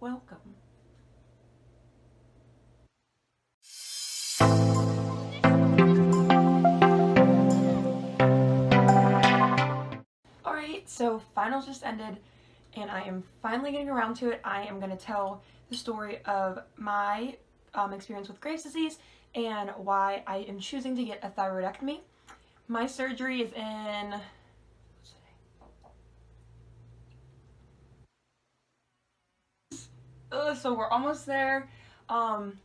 welcome. Alright, so finals just ended and I am finally getting around to it. I am going to tell the story of my experience with Graves' disease and why I am choosing to get a thyroidectomy. My surgery is in... so we're almost there. I'm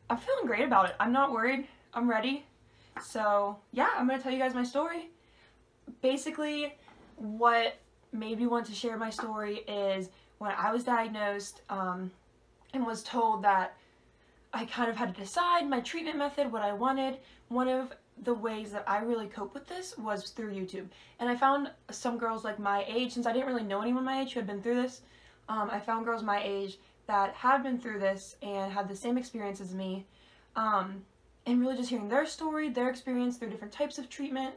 feeling great about it. I'm not worried. I'm ready. So yeah, I'm going to tell you guys my story. Basically, what made me want to share my story is when I was diagnosed and was told that I kind of had to decide my treatment method, what I wanted. One of the ways that I really cope with this was through YouTube. And I found some girls like my age, since I didn't really know anyone my age who had been through this, I found girls my age that had been through this and had the same experience as me. And really just hearing their story, their experience through different types of treatment,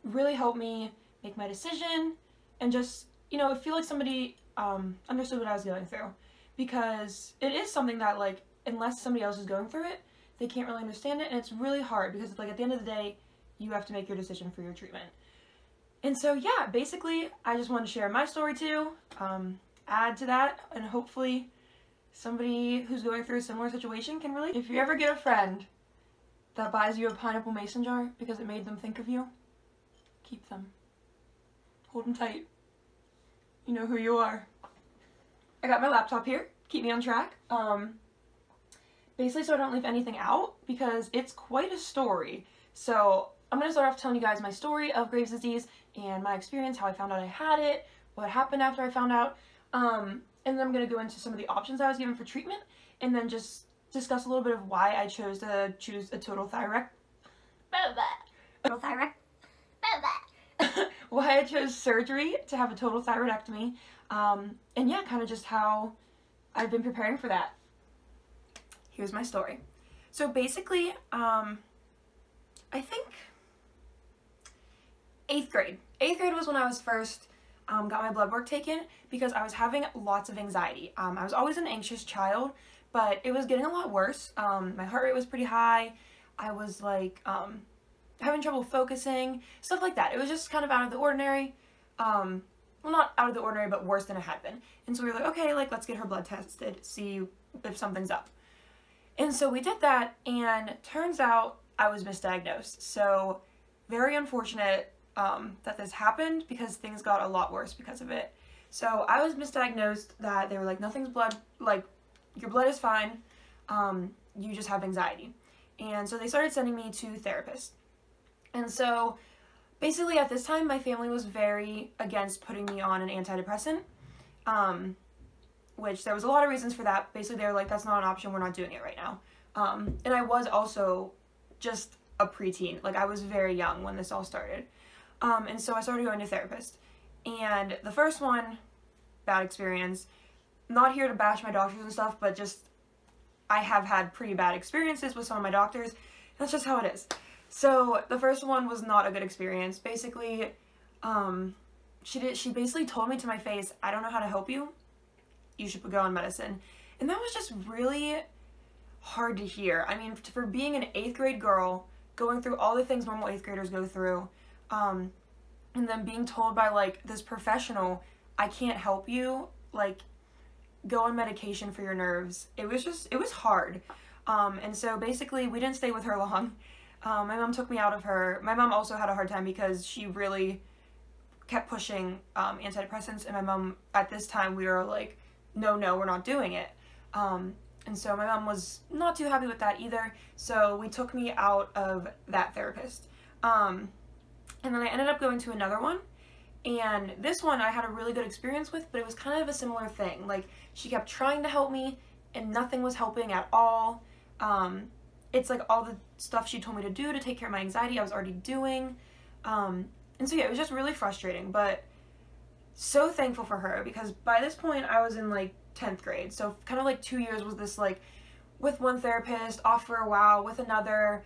really helped me make my decision and just, you know, feel like somebody understood what I was going through. Because it is something that, like, unless somebody else is going through it, they can't really understand it, and it's really hard because, like, at the end of the day, you have to make your decision for your treatment. And so, yeah, basically, I just wanted to share my story too, add to that, and hopefully somebody who's going through a similar situation can relate. If you ever get a friend that buys you a pineapple mason jar because it made them think of you, keep them. Hold them tight. You know who you are. I got my laptop here, keep me on track. Basically so I don't leave anything out because it's quite a story. So I'm going to start off telling you guys my story of Graves' disease and my experience, how I found out I had it, what happened after I found out, and then I'm going to go into some of the options I was given for treatment, and then just discuss a little bit of why I chose to choose a total thyroidectomy. Why I chose surgery to have a total thyroidectomy, and yeah, kind of just how I've been preparing for that. Here's my story. So basically, I think 8th grade. 8th grade was when I was first got my blood work taken because I was having lots of anxiety. I was always an anxious child, but it was getting a lot worse. My heart rate was pretty high. I was like having trouble focusing, stuff like that. It was just kind of out of the ordinary. Well, not out of the ordinary, but worse than it had been. And so we were like, okay, like, let's get her blood tested, see if something's up. And so we did that, and turns out I was misdiagnosed. So very unfortunate that this happened because things got a lot worse because of it. So I was misdiagnosed that they were like, nothing's blood, like, your blood is fine, you just have anxiety. And so they started sending me to therapists. And so basically at this time my family was very against putting me on an antidepressant, which there was a lot of reasons for that. Basically they were like, that's not an option, we're not doing it right now. And I was also just a preteen, like I was very young when this all started. And so I started going to therapist. And the first one, bad experience. Not here to bash my doctors and stuff, but just I have had pretty bad experiences with some of my doctors. That's just how it is. So the first one was not a good experience. Basically, she basically told me to my face, I don't know how to help you. You should go on medicine. And that was just really hard to hear. I mean, for being an 8th grade girl, going through all the things normal 8th graders go through, and then being told by like this professional, I can't help you, like, go on medication for your nerves. It was hard. And so basically we didn't stay with her long. My mom took me out of her. My mom also had a hard time because she really kept pushing antidepressants, and my mom, at this time, we were like, no, we're not doing it. And so my mom was not too happy with that either, so we took me out of that therapist. And then I ended up going to another one, and this one I had a really good experience with, but it was kind of a similar thing. Like, she kept trying to help me, and nothing was helping at all. It's like all the stuff she told me to do to take care of my anxiety I was already doing. And so yeah, it was just really frustrating, but so thankful for her, because by this point I was in like 10th grade. So kind of like 2 years was this like with one therapist, off for a while, with another,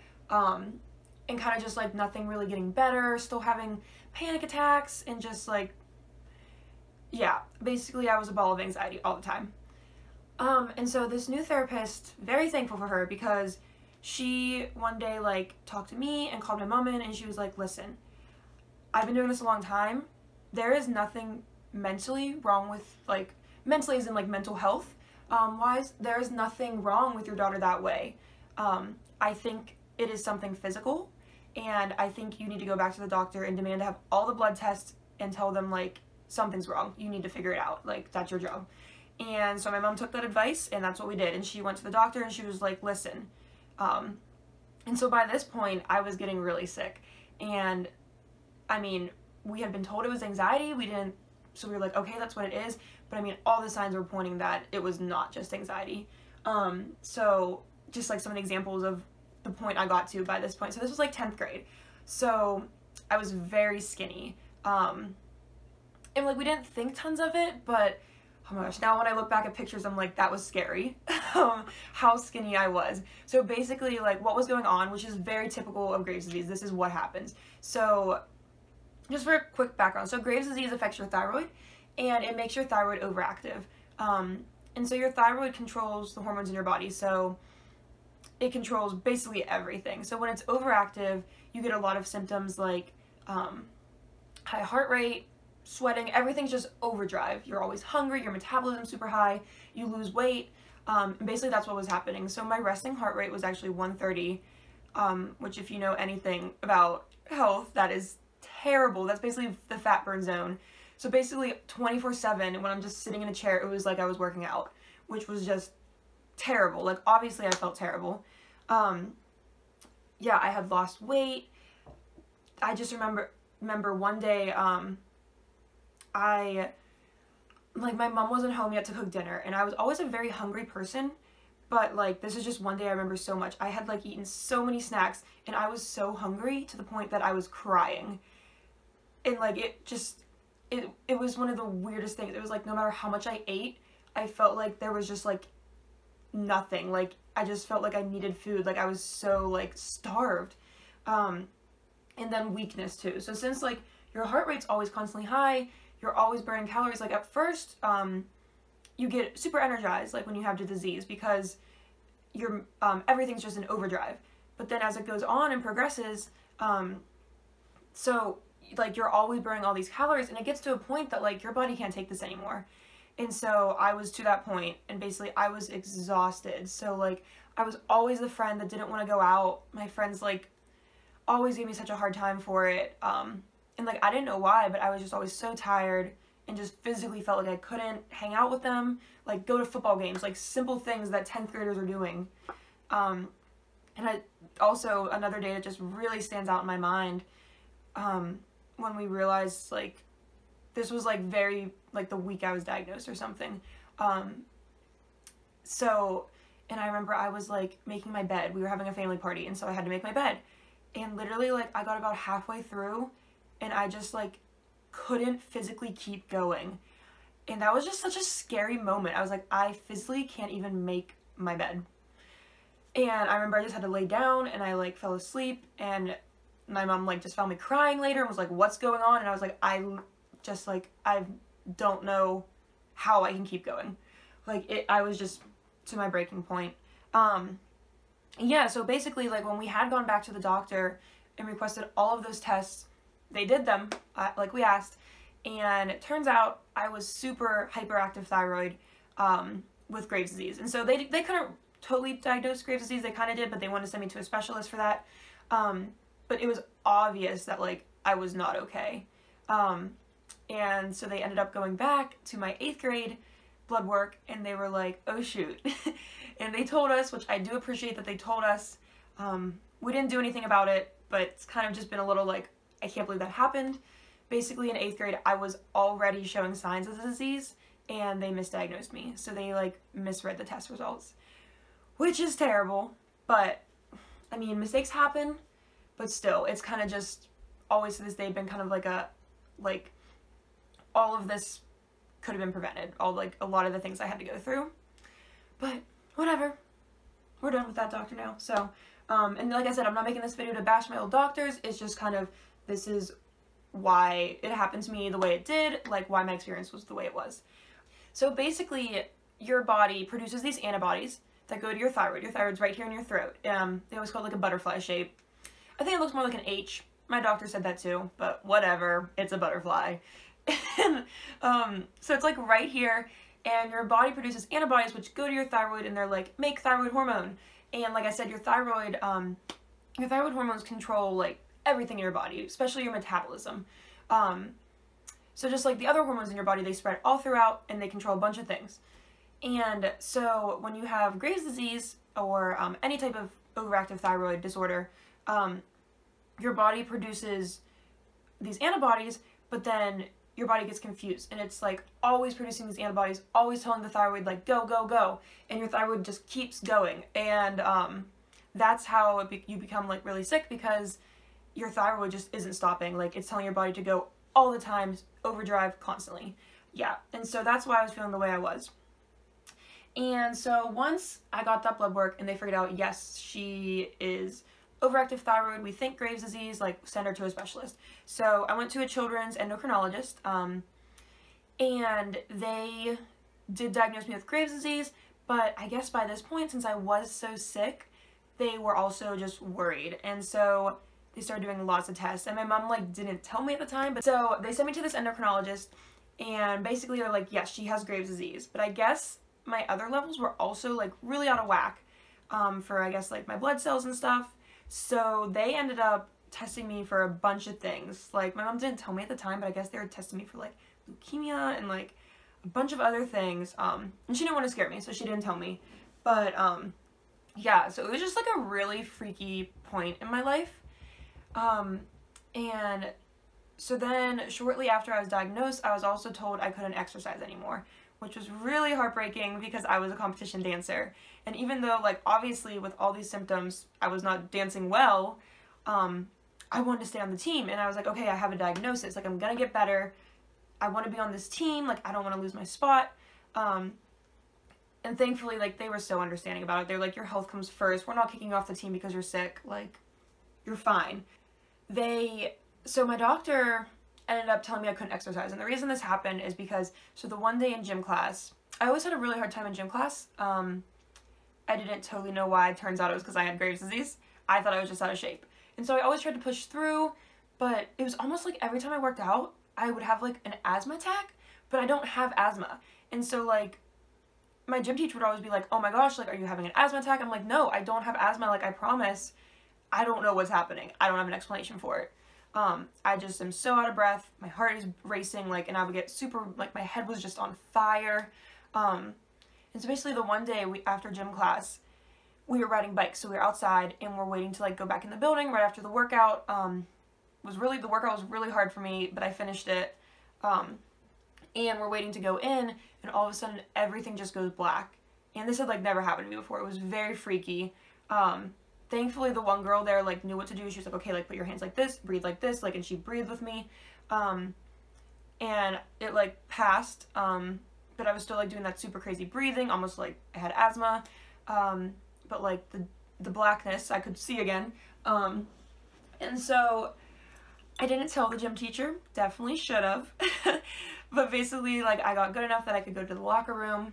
and kind of just like nothing really getting better, still having panic attacks, and just like, yeah, basically I was a ball of anxiety all the time. And so this new therapist, very thankful for her, because she one day like talked to me and called my mom in, and she was like, listen, I've been doing this a long time. There is nothing mentally wrong with, like, mentally as in like mental health wise, there is nothing wrong with your daughter that way. I think it is something physical, and I think you need to go back to the doctor and demand to have all the blood tests and tell them like something's wrong. You need to figure it out. Like, that's your job. And so my mom took that advice, and that's what we did. And she went to the doctor, and she was like, listen. And so by this point, I was getting really sick. And I mean, we had been told it was anxiety. So we were like, okay, that's what it is. But I mean, all the signs were pointing that it was not just anxiety. So just like some of the examples of the point I got to by this point. So this was like 10th grade. So I was very skinny. And like, we didn't think tons of it, but oh my gosh, now when I look back at pictures, I'm like, that was scary, how skinny I was. So basically, like, what was going on, which is very typical of Graves' disease, this is what happens. So just for a quick background, so Graves' disease affects your thyroid, and it makes your thyroid overactive. And so your thyroid controls the hormones in your body, so it controls basically everything. So when it's overactive, you get a lot of symptoms like high heart rate, sweating, everything's just overdrive. You're always hungry, your metabolism's super high, you lose weight, and basically that's what was happening. So my resting heart rate was actually 130, which if you know anything about health, that is terrible. That's basically the fat burn zone. So basically 24/7, when I'm just sitting in a chair, it was like I was working out, which was just terrible. Like, obviously I felt terrible. Yeah, I had lost weight. I just remember one day, my mom wasn't home yet to cook dinner, and I was always a very hungry person, but like, this is just one day I remember so much. I had like eaten so many snacks, and I was so hungry to the point that I was crying. And like, it was one of the weirdest things. It was like, no matter how much I ate, I felt like there was just like nothing. Like, I just felt like I needed food. Like, I was so like starved. And then weakness too. So since like your heart rate's always constantly high, you're always burning calories. Like, at first, you get super energized, like when you have the disease, because you're everything's just in overdrive. But then as it goes on and progresses, so like you're always burning all these calories, and it gets to a point that like your body can't take this anymore. And so I was to that point, and basically I was exhausted. So like, I was always the friend that didn't want to go out. My friends like always gave me such a hard time for it. And like, I didn't know why, but I was just always so tired and just physically felt like I couldn't hang out with them, like go to football games, like simple things that 10th graders are doing. And I also, another day that just really stands out in my mind, when we realized like, this was like very, like the week I was diagnosed or something. So, and I remember I was like making my bed. We were having a family party, and so I had to make my bed. And literally like, I got about halfway through, and I just like couldn't physically keep going. And that was just such a scary moment. I was like, I physically can't even make my bed. And I remember I just had to lay down, and I like fell asleep, and my mom like just found me crying later and was like, what's going on? And I was like, I don't know how I can keep going. Like, I was just to my breaking point. Yeah, so basically like when we had gone back to the doctor and requested all of those tests, they did them, like we asked, and it turns out I was super hyperactive thyroid with Graves' disease. And so they couldn't totally diagnose Graves' disease, they kind of did, but they wanted to send me to a specialist for that. But it was obvious that like I was not okay. And so they ended up going back to my 8th grade blood work, and they were like, oh shoot. And they told us, which I do appreciate that they told us, we didn't do anything about it, but it's kind of just been a little like, I can't believe that happened. Basically in 8th grade, I was already showing signs of the disease, and they misdiagnosed me. So they like misread the test results, which is terrible. But I mean, mistakes happen, but still, it's kind of just always to this day been kind of like all of this could have been prevented. A lot of the things I had to go through. But whatever. We're done with that doctor now. So, and like I said, I'm not making this video to bash my old doctors. It's just kind of, this is why it happened to me the way it did, like why my experience was the way it was. So basically, your body produces these antibodies that go to your thyroid. Your thyroid's right here in your throat. They always call it like a butterfly shape. I think it looks more like an H. My doctor said that too, but whatever, it's a butterfly. And, so it's like right here, and your body produces antibodies which go to your thyroid, and they're like, make thyroid hormone. And like I said, your thyroid hormones control like everything in your body, especially your metabolism. So just like the other hormones in your body, they spread all throughout and they control a bunch of things. And so when you have Graves' disease or any type of overactive thyroid disorder, your body produces these antibodies, but then your body gets confused, and it's like always producing these antibodies, always telling the thyroid like go, go, go, and your thyroid just keeps going. And that's how you become like really sick, because your thyroid just isn't stopping. Like it's telling your body to go all the time, overdrive constantly. Yeah, and so that's why I was feeling the way I was. And so once I got that blood work and they figured out, yes, she is overactive thyroid, we think Graves' disease, like send her to a specialist. So I went to a children's endocrinologist, and they did diagnose me with Graves' disease, but I guess by this point, since I was so sick, they were also just worried. And so they started doing lots of tests, and my mom like didn't tell me at the time, but so they sent me to this endocrinologist, and basically they're like, yes, she has Graves' disease, but I guess my other levels were also like really out of whack for I guess like my blood cells and stuff. So they ended up testing me for a bunch of things. Like my mom didn't tell me at the time, but I guess they were testing me for like leukemia and like a bunch of other things. And she didn't want to scare me, so she didn't tell me. But yeah, so it was just like a really freaky point in my life. And so then shortly after I was diagnosed, I was also told I couldn't exercise anymore, which was really heartbreaking because I was a competition dancer. And even though, like, obviously with all these symptoms, I was not dancing well, I wanted to stay on the team. And I was like, okay, I have a diagnosis. Like, I'm gonna get better. I want to be on this team. Like, I don't want to lose my spot. And thankfully, like, they were so understanding about it. They're like, your health comes first. We're not kicking you off the team because you're sick. Like, you're fine. So my doctor ended up telling me I couldn't exercise. And the reason this happened is because, so the one day in gym class, I always had a really hard time in gym class. I didn't totally know why. Turns out it was because I had Graves' disease. I thought I was just out of shape. And so I always tried to push through, but it was almost like every time I worked out, I would have like an asthma attack, but I don't have asthma. And so like, my gym teacher would always be like, oh my gosh, like, are you having an asthma attack? I'm like, no, I don't have asthma. Like, I promise. I don't know what's happening. I don't have an explanation for it. I just am so out of breath. My heart is racing, like, and I would get super, like, my head was just on fire. And so basically the one day after gym class, we were riding bikes. So we were outside and we're waiting to like go back in the building right after the workout. The workout was really hard for me, but I finished it. And we're waiting to go in, and all of a sudden everything just goes black. And this had like never happened to me before. It was very freaky. Thankfully the one girl there like knew what to do. She was like, okay, like put your hands like this, breathe like this, like, and she breathed with me. And it like passed. But I was still like doing that super crazy breathing, almost like I had asthma. But like the blackness I could see again. And so I didn't tell the gym teacher, definitely should have. But basically like I got good enough that I could go to the locker room.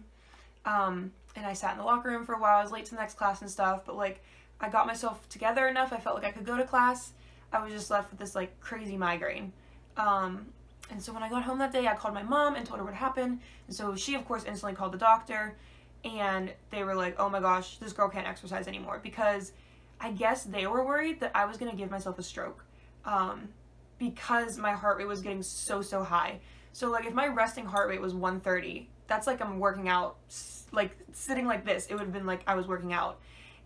And I sat in the locker room for a while. I was late to the next class and stuff, but like I got myself together enough. I felt like I could go to class. I was just left with this like crazy migraine. And so when I got home that day, I called my mom and told her what happened. And so she, of course, instantly called the doctor. And they were like, oh my gosh, this girl can't exercise anymore. Because I guess they were worried that I was going to give myself a stroke. Because my heart rate was getting so high. So like if my resting heart rate was 130, that's like I'm working out, like sitting like this, it would have been like I was working out.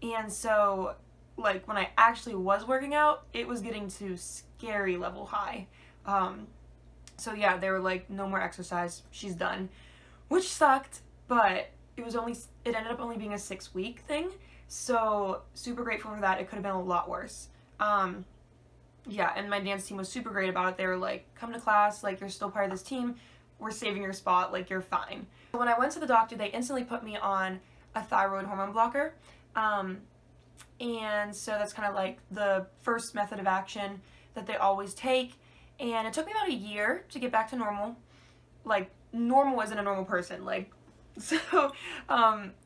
And so like when I actually was working out, it was getting to scary level high. So yeah, they were like, no more exercise, she's done, which sucked, but it ended up only being a 6-week thing. So super grateful for that. It could have been a lot worse. Yeah, and my dance team was super great about it. They were like, come to class, like you're still part of this team, we're saving your spot, like you're fine. When I went to the doctor, they instantly put me on a thyroid hormone blocker. And so that's kind of like the first method of action that they always take. And it took me about a year to get back to normal. Like, normal isn't a normal person, like, so,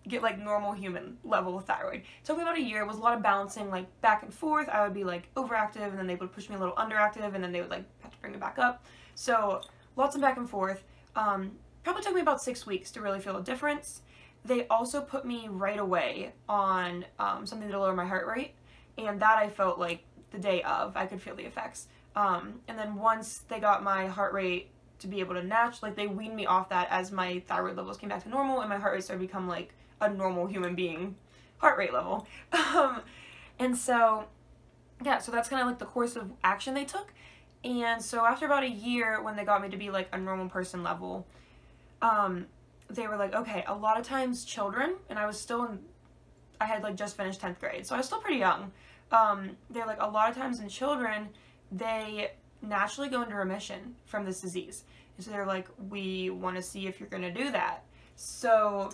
get, like, normal human level thyroid. It took me about a year. It was a lot of balancing, like, back and forth. I would be, like, overactive, and then they would push me a little underactive, and then they would, like, have to bring me back up. So, lots of back and forth. Probably took me about 6 weeks to really feel a difference. They also put me right away on, something to lower my heart rate, and that I felt, like, the day of. I could feel the effects. And then once they got my heart rate to be able to like, they weaned me off that as my thyroid levels came back to normal and my heart rate started to become like a normal human being heart rate level. And so, yeah, so that's kind of like the course of action they took. And so after about a year, when they got me to be like a normal person level, they were like, okay, a lot of times children, and I had like just finished 10th grade, so I was still pretty young. They're like, a lot of times in children, they naturally go into remission from this disease. And so they're like, we want to see if you're going to do that. So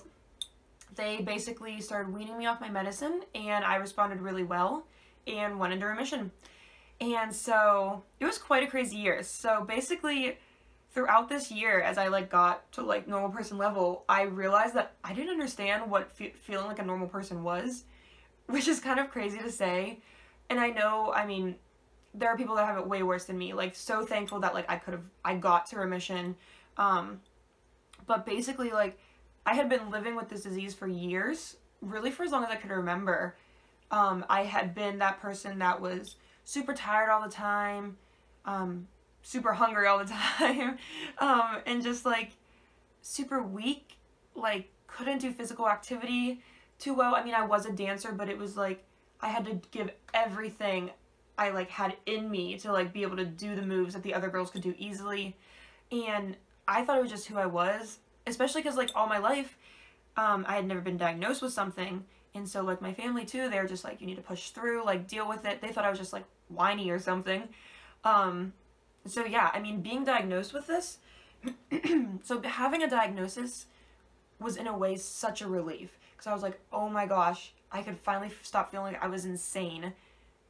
they basically started weaning me off my medicine, and I responded really well and went into remission. And so it was quite a crazy year. So basically throughout this year, as I like got to like normal person level, I realized that I didn't understand what feeling like a normal person was, which is kind of crazy to say. And I know, I mean, there are people that have it way worse than me. Like, so thankful that, like, I got to remission. But basically, like, I had been living with this disease for years, really for as long as I could remember. I had been that person that was super tired all the time, super hungry all the time, and just, like, super weak, like, couldn't do physical activity too well. I mean, I was a dancer, but it was, like, I had to give everything I like had in me to like be able to do the moves that the other girls could do easily. And I thought it was just who I was, especially because like all my life I had never been diagnosed with something, and so like my family too, they were just like, you need to push through, like deal with it. They thought I was just like whiny or something. So yeah, I mean, being diagnosed with this so having a diagnosis was in a way such a relief, because I was like, oh my gosh, I could finally stop feeling like I was insane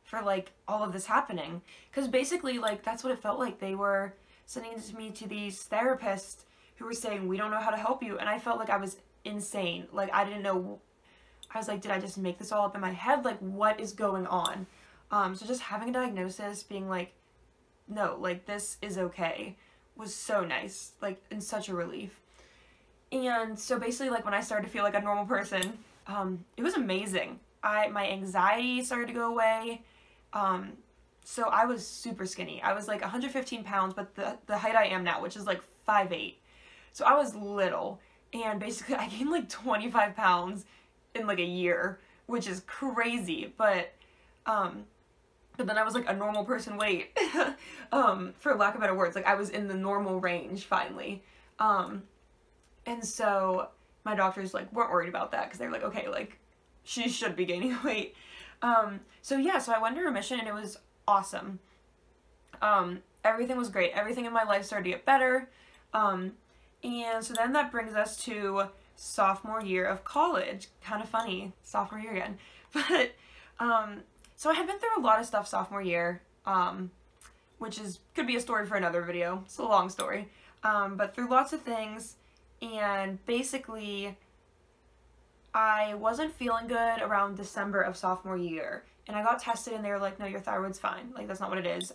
for like all of this happening. Because basically like that's what it felt like. They were sending me to these therapists who were saying, we don't know how to help you, and I felt like I was insane. Like I didn't know, I was like, did I just make this all up in my head? Like what is going on? So just having a diagnosis, being like, no, like this is okay, was so nice, like, and such a relief. And so basically like when I started to feel like a normal person, it was amazing. My anxiety started to go away. So I was super skinny. I was like 115 pounds, but the height I am now, which is like 5'8". So I was little, and basically I gained like 25 pounds in like a year, which is crazy, but then I was like a normal person weight, for lack of better words. Like I was in the normal range finally. And so my doctors like weren't worried about that, because they were like, okay, like she should be gaining weight. So yeah, so I went into remission, and it was awesome. Everything was great. Everything in my life started to get better. And so then that brings us to sophomore year of college. Kind of funny, sophomore year again. But, so I had been through a lot of stuff sophomore year, which could be a story for another video. It's a long story. But through lots of things, and basically I wasn't feeling good around December of sophomore year, and I got tested, and they were like, no, your thyroid's fine. Like, that's not what it is.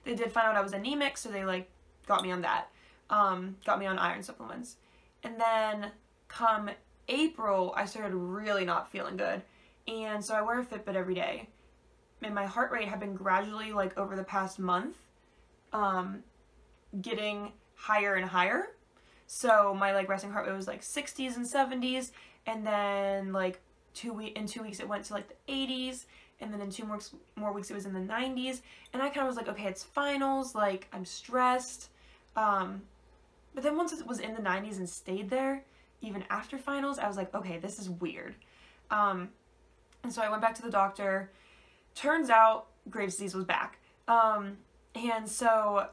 They did find out I was anemic, so they like got me on that. Got me on iron supplements. And then come April, I started really not feeling good. And so I wear a Fitbit every day. And my heart rate had been gradually, like, over the past month, getting higher and higher. So my, like, resting heart rate was, like, 60s and 70s. And then, like, in 2 weeks it went to, like, the 80s. And then in 2 more weeks it was in the 90s. And I kind of was like, okay, it's finals. Like, I'm stressed. But then once it was in the 90s and stayed there, even after finals, I was like, okay, this is weird. And so I went back to the doctor. Turns out Graves' disease was back. And so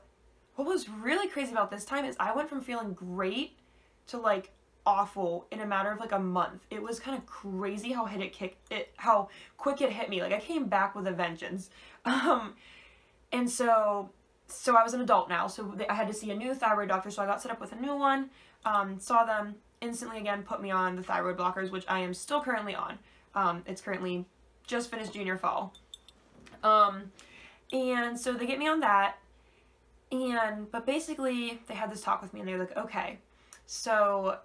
what was really crazy about this time is I went from feeling great to like awful in a matter of like a month. It was kind of crazy how how quick it hit me. Like I came back with a vengeance. And so so I was an adult now, so I had to see a new thyroid doctor, so I got set up with a new one, saw them, instantly again put me on the thyroid blockers, which I am still currently on. It's currently just finished junior fall. And so they get me on that, but basically they had this talk with me and they were like, okay, so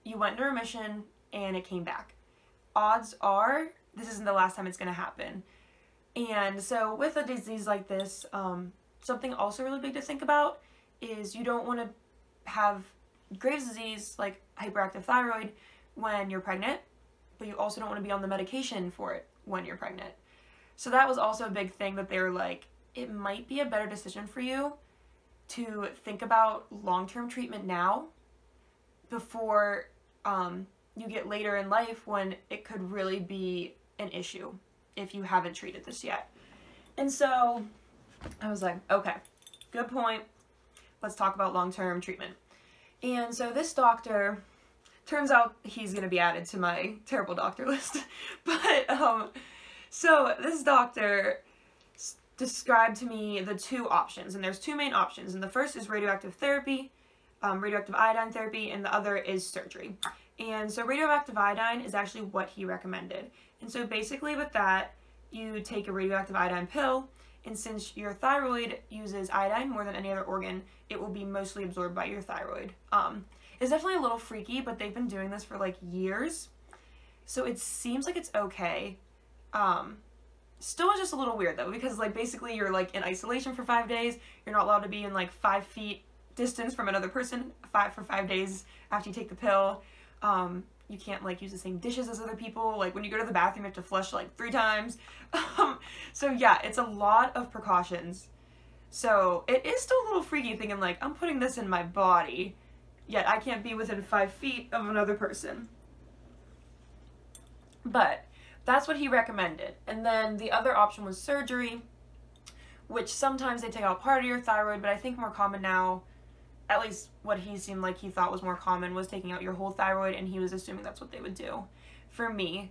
you went into remission and it came back. Odds are this isn't the last time it's going to happen. And so with a disease like this, something also really big to think about is you don't want to have Graves' disease, like hyperactive thyroid, when you're pregnant, but you also don't want to be on the medication for it when you're pregnant. So that was also a big thing that they were like, it might be a better decision for you to think about long-term treatment now before you get later in life when it could really be an issue if you haven't treated this yet. And so I was like, okay, good point. Let's talk about long-term treatment. And so this doctor, turns out he's going to be added to my terrible doctor list. But so this doctor described to me the two options, and there's two main options. And the first is radioactive therapy, radioactive iodine therapy, and the other is surgery. And so radioactive iodine is actually what he recommended. And so basically with that, you take a radioactive iodine pill, and since your thyroid uses iodine more than any other organ, it will be mostly absorbed by your thyroid. It's definitely a little freaky, but they've been doing this for like years, so it seems like it's okay. Still just a little weird though, because like basically you're like in isolation for 5 days. You're not allowed to be in like 5 feet distance from another person for 5 days after you take the pill. You can't like use the same dishes as other people. Like when you go to the bathroom, you have to flush like 3 times. So yeah, it's a lot of precautions. So it is still a little freaky thinking like, I'm putting this in my body, yet I can't be within 5 feet of another person. But that's what he recommended. And then the other option was surgery, which sometimes they take out part of your thyroid, but I think more common now, at least what he seemed like he thought was more common, was taking out your whole thyroid, and he was assuming that's what they would do for me.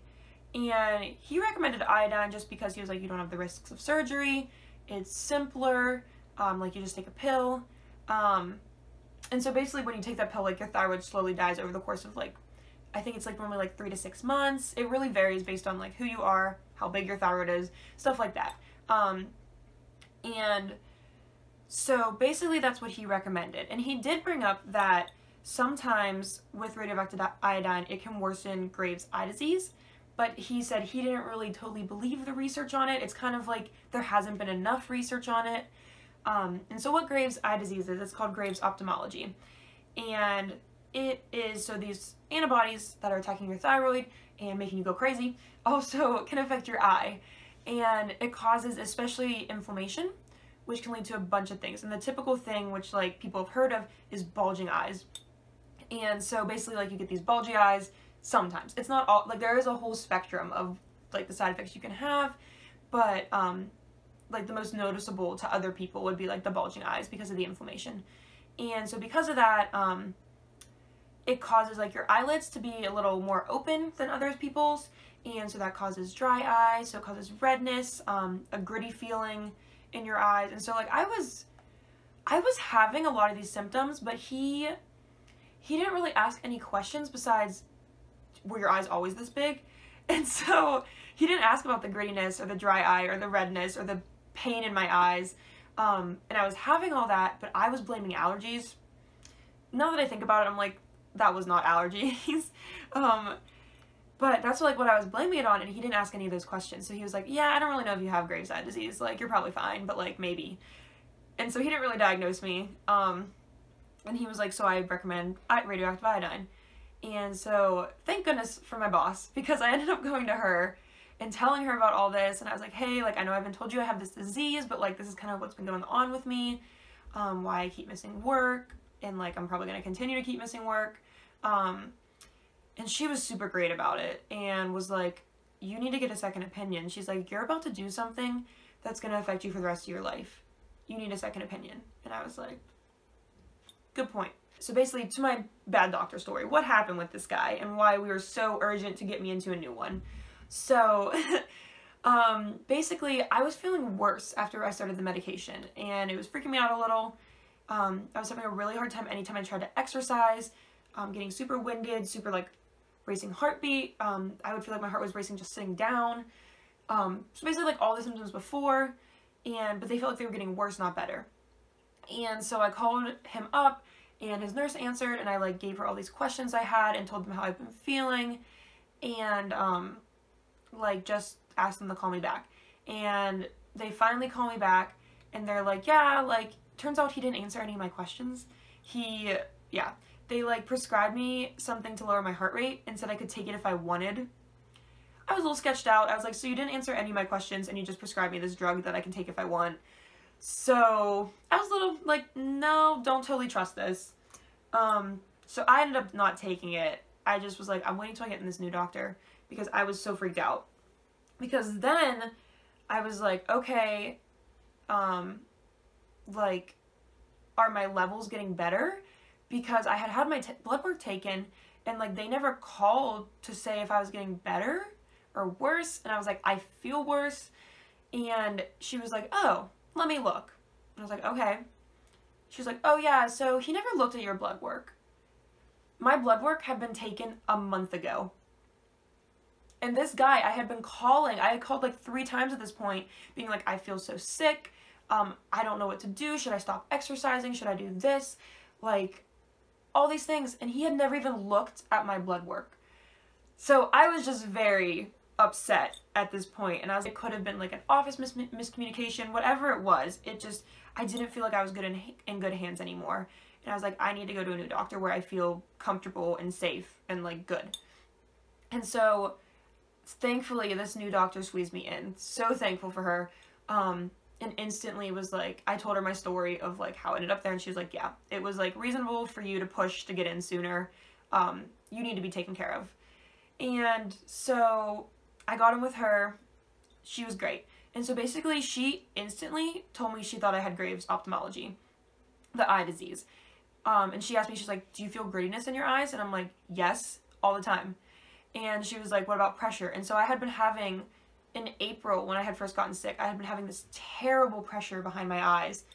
And he recommended iodine just because he was like, you don't have the risks of surgery, it's simpler, like you just take a pill. And so basically when you take that pill, like your thyroid slowly dies over the course of like, I think it's like normally like 3 to 6 months. It really varies based on like who you are, how big your thyroid is, stuff like that. And so basically that's what he recommended. And he did bring up that sometimes with radioactive iodine, it can worsen Graves' eye disease. But he said he didn't really totally believe the research on it. It's kind of like there hasn't been enough research on it. And so what Graves' eye disease is, it's called Graves' ophthalmology. And it is, so these antibodies that are attacking your thyroid and making you go crazy also can affect your eye. And it causes especially inflammation, which can lead to a bunch of things. And the typical thing, which like people have heard of, is bulging eyes. And so basically like you get these bulgy eyes sometimes. It's not all, like there is a whole spectrum of like the side effects you can have, but like the most noticeable to other people would be like the bulging eyes because of the inflammation. And so because of that, it causes like your eyelids to be a little more open than other people's, and so that causes dry eyes, so it causes redness, a gritty feeling in your eyes. And so like I was having a lot of these symptoms, but he didn't really ask any questions besides, were your eyes always this big? And so he didn't ask about the grittiness or the dry eye or the redness or the pain in my eyes. And I was having all that, but I was blaming allergies. Now that I think about it, I'm like, that was not allergies. But that's like what I was blaming it on, and he didn't ask any of those questions. So he was like, yeah, I don't really know if you have Graves' eye disease. Like, you're probably fine, but like, maybe. And so he didn't really diagnose me. And he was like, so I recommend radioactive iodine. And so thank goodness for my boss, because I ended up going to her and telling her about all this. And I was like, hey, like, I know I haven't told you I have this disease, but like, this is kind of what's been going on with me, why I keep missing work, and like, I'm probably going to continue to keep missing work. And she was super great about it and was like, you need to get a second opinion. She's like, you're about to do something that's going to affect you for the rest of your life. You need a second opinion. And I was like, good point. So basically, to my bad doctor story, what happened with this guy and why we were so urgent to get me into a new one. So Basically, I was feeling worse after I started the medication, and it was freaking me out a little. I was having a really hard time anytime I tried to exercise, getting super winded, super like racing heartbeat. I would feel like my heart was racing just sitting down. So basically like all the symptoms before, but they felt like they were getting worse, not better. And so I called him up, and his nurse answered, and I like gave her all these questions I had and told them how I've been feeling, and like just asked them to call me back. And they finally call me back, and they're like, yeah, like turns out he didn't answer any of my questions. They like prescribed me something to lower my heart rate and said I could take it if I wanted. I was a little sketched out. I was like, so you didn't answer any of my questions and you just prescribed me this drug that I can take if I want. So I was a little like, no, don't totally trust this. So I ended up not taking it. I just was like, I'm waiting till I get in this new doctor, because I was so freaked out. Because then I was like, okay, like, are my levels getting better? Because I had had my blood work taken, and like they never called to say if I was getting better or worse. And I was like, I feel worse. And she was like, oh, let me look. And I was like, okay. She was like, oh yeah, so he never looked at your blood work. My blood work had been taken a month ago. And this guy, I had called like 3 times at this point, being like, I feel so sick. I don't know what to do. Should I stop exercising? Should I do this? Like, all these things. And he had never even looked at my blood work. So I was just very upset at this point. And it could have been like an office miscommunication, whatever it was. I didn't feel like I was in good hands anymore. And I was like, I need to go to a new doctor where I feel comfortable and safe and like good. And so thankfully this new doctor squeezed me in. So thankful for her. And instantly was like, I told her my story of like how I ended up there, and she was like, yeah, it was like reasonable for you to push to get in sooner. You need to be taken care of. And so I got in with her. She was great. And so basically she instantly told me she thought I had Graves' ophthalmology, the eye disease. And she asked me, she's like, do you feel grittiness in your eyes? And I'm like, yes, all the time. And she was like, what about pressure? And so I had been having, in April, when I had first gotten sick, I had been having this terrible pressure behind my eyes.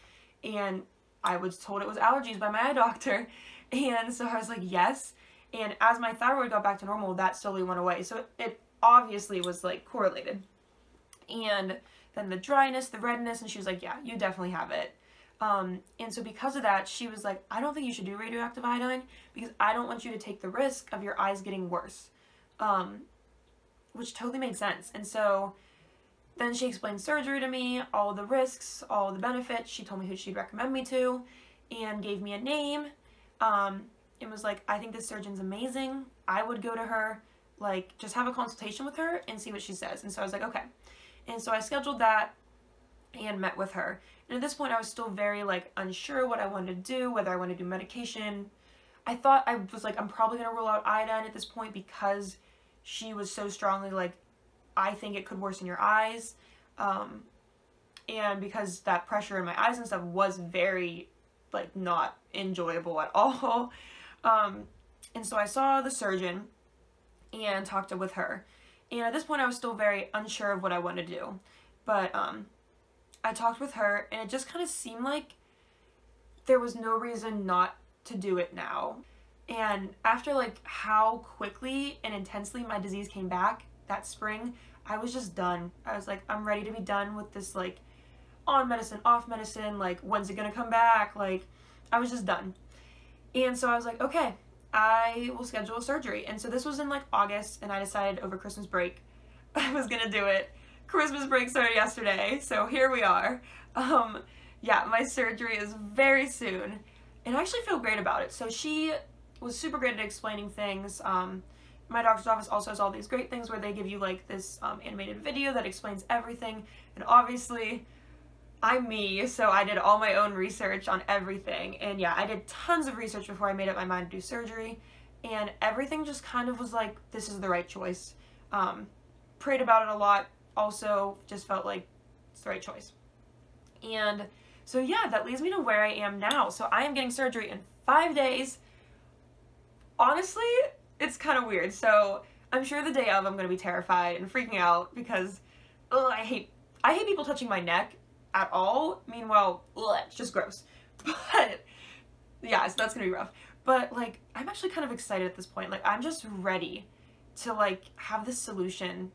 And I was told it was allergies by my eye doctor. And so I was like, yes. And as my thyroid got back to normal, that slowly went away. So it obviously was like correlated. And then the dryness, the redness, and she was like, yeah, you definitely have it. And so because of that, she was like, I don't think you should do radioactive iodine, because I don't want you to take the risk of your eyes getting worse. Which totally made sense. And so then she explained surgery to me, all the risks, all the benefits. She told me who she'd recommend me to, and gave me a name. And was like, I think this surgeon's amazing. I would go to her, like, just have a consultation with her and see what she says. And so I was like, okay. And so I scheduled that and met with her. And at this point, I was still very, like, unsure what I wanted to do, whether I wanted to do medication. I was like, I'm probably going to rule out iodine at this point, because she was so strongly like, I think it could worsen your eyes. And because that pressure in my eyes and stuff was very, like, not enjoyable at all. And so I saw the surgeon and talked with her. And at this point, I was still very unsure of what I wanted to do. But I talked with her, and it just kind of seemed like there was no reason not to do it now. And after like how quickly and intensely my disease came back that spring, I was just done. I was like, I'm ready to be done with this, like, on medicine, off medicine, like, when's it gonna come back? Like, I was just done. And so I was like, okay, I will schedule a surgery. And so this was in like August, and I decided over Christmas break I was gonna do it. Christmas break started yesterday, so here we are. Yeah, my surgery is very soon, and I actually feel great about it. So she was super great at explaining things. My doctor's office also has all these great things where they give you like this animated video that explains everything. And obviously, I'm me, so I did all my own research on everything. And yeah, I did tons of research before I made up my mind to do surgery. And everything just kind of was like, this is the right choice. Prayed about it a lot. Also, just felt like it's the right choice. And so yeah, that leads me to where I am now. So I am getting surgery in 5 days. Honestly, it's kind of weird. So I'm sure the day of I'm going to be terrified and freaking out because, ugh, I hate people touching my neck at all. Meanwhile, ugh, it's just gross. But yeah, so that's gonna be rough. But like, I'm actually kind of excited at this point. Like, I'm just ready to like have this solution.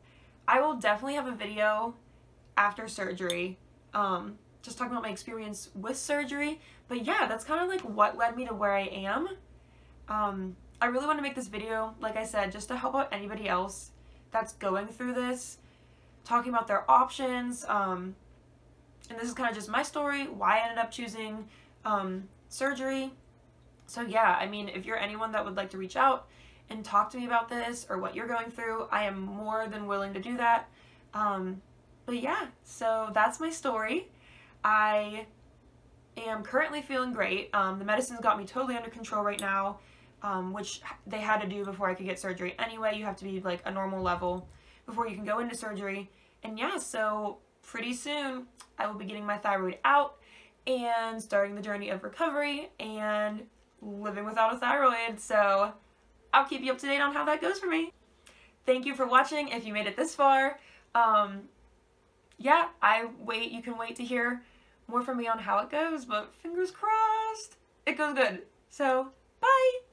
I will definitely have a video after surgery, just talking about my experience with surgery. But yeah, that's kind of like what led me to where I am. I really want to make this video, like I said, just to help out anybody else that's going through this, talking about their options, and this is kind of just my story, why I ended up choosing surgery. So yeah, I mean, if you're anyone that would like to reach out and talk to me about this or what you're going through, I am more than willing to do that. But yeah, so that's my story. I am currently feeling great. The medicine's got me totally under control right now, which they had to do before I could get surgery anyway. You have to be like a normal level before you can go into surgery. And yeah, so pretty soon I will be getting my thyroid out and starting the journey of recovery and living without a thyroid. So I'll keep you up to date on how that goes for me. Thank you for watching if you made it this far. Yeah, you can wait to hear more from me on how it goes, but fingers crossed it goes good. So, bye!